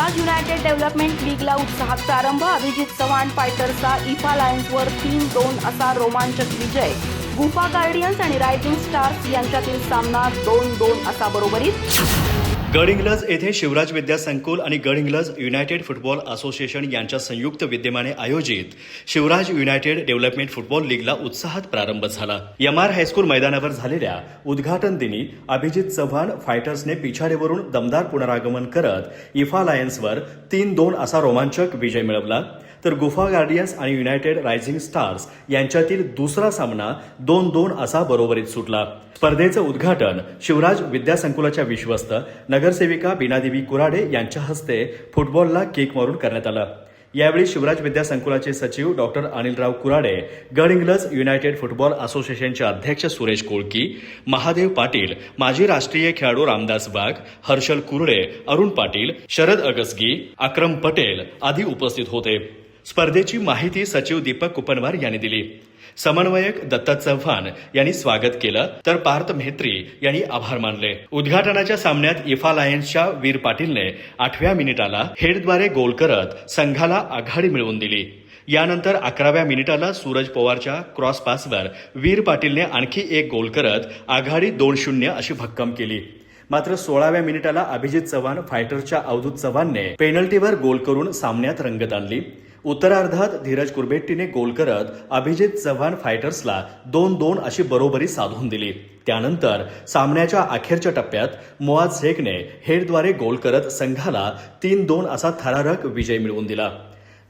Shivraj United development लीगला उत्साहात प्रारंभ. अभिजित चव्हाण फायटर्सचा इफा लायन्सवर 3-2 असा रोमांचक विजय. गुफा गार्डियन्स आणि रायझिंग स्टार्स यांच्यातील सामना 2-2 असा बरोबरीत. गडहिंग्लज येथे शिवराज विद्या संकुल आणि गडहिंग्लज युनायटेड फुटबॉल असोसिएशन यांच्या संयुक्त विद्यमाने आयोजित शिवराज युनायटेड डेव्हलपमेंट फुटबॉल लीगला उत्साहात प्रारंभ झाला. एमआर हायस्कूल मैदानावर झालेल्या उद्घाटन दिनी अभिजित चव्हाण फायटर्सने पिछाडीवरून दमदार पुनरागमन करत इफा लायन्सवर 3-2 असा रोमांचक विजय मिळवला. तर गुफा गार्डियन्स आणि युनायटेड रायझिंग स्टार्स यांच्यातील दुसरा सामना 2-2 असा बरोबरीत सुटला. स्पर्धेचं उद्घाटन शिवराज विद्यासंकुलाच्या विश्वस्त नगरसेविका बीनादेवी कुराडे यांच्या हस्ते फुटबॉलला केक मारून करण्यात आलं. यावेळी शिवराज विद्यासंकुलाचे सचिव doctor Anilrao Kurade, Gadhinglaj United football असोसिएशनचे अध्यक्ष सुरेश कोळकी, महादेव पाटील, माजी राष्ट्रीय खेळाडू रामदास वाघ, हर्षल कुरडे, अरुण पाटील, शरद अगसगी, अक्रम पटेल आदी उपस्थित होते. स्पर्धेची माहिती सचिव दीपक कुपनवार यांनी दिली. समन्वयक दत्ता चव्हाण यांनी स्वागत केलं तर पार्थ म्हेत्री यांनी आभार मानले. उद्घाटनाच्या सामन्यात इफा लायन्सच्या वीर पाटीलने 8व्या मिनिटाला हेडद्वारे गोल करत संघाला आघाडी मिळवून दिली. यानंतर 11व्या मिनिटाला सूरज पवारच्या क्रॉस पासवर वीर पाटीलने आणखी एक गोल करत आघाडी 2-0 अशी भक्कम केली. मात्र 16व्या मिनिटाला अभिजित चव्हाण फायटर्सच्या अवधूत चव्हाणने पेनल्टीवर गोल करून सामन्यात रंगत आणली. उत्तरार्धात धीरज कुरबेट्टीने गोल करत अभिजित चव्हाण फायटर्सला 2-2 अशी बरोबरी साधून दिली. त्यानंतर सामन्याच्या अखेरच्या टप्प्यात मुआज शेखने हेडद्वारे गोल करत संघाला 3-2 असा थरारक विजय मिळवून दिला.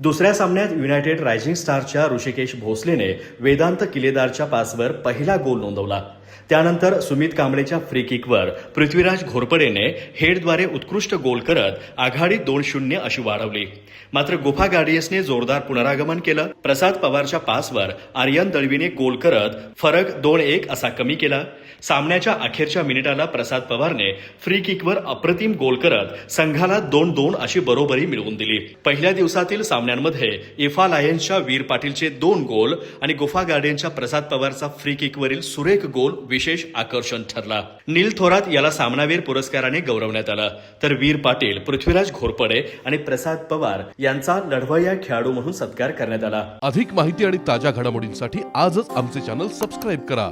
दुसऱ्या सामन्यात युनायटेड रायझिंग स्टारच्या ऋषिकेश भोसलेने वेदांत किलेदारच्या पासवर पहिला गोल नोंदवला. त्यानंतर सुमित कांबळेच्या फ्री किकवर पृथ्वीराज घोरपडेने हेडद्वारे उत्कृष्ट गोल करत आघाडी 2-0 अशी वाढवली. मात्र गुफा गार्डियन्सने जोरदार पुनरागमन केलं. प्रसाद पवारच्या पासवर आर्यन दळवीने गोल करत फरक 2-1 असा कमी केला. सामन्याच्या अखेरच्या मिनिटाला प्रसाद पवारने फ्री किकवर अप्रतिम गोल करत संघाला 2-2 अशी बरोबरी मिळवून दिली. पहिल्या दिवसातील सामन्यांमध्ये इफा लायन्सच्या वीर पाटीलचे 2 गोल आणि गुफा गार्डियन्सच्या प्रसाद पवारचा फ्री किकवरील सुरेख गोल विशेष आकर्षण ठरला. नील थोरात याला सामनावीर पुरस्काराने गौरवण्यात आलं. तर वीर पाटील, पृथ्वीराज घोरपडे आणि प्रसाद पवार यांचा लढवय्या खेळाडू म्हणून सत्कार करण्यात आला. अधिक माहिती आणि ताज्या घडामोडींसाठी आजच आमचे चॅनल सबस्क्राईब करा.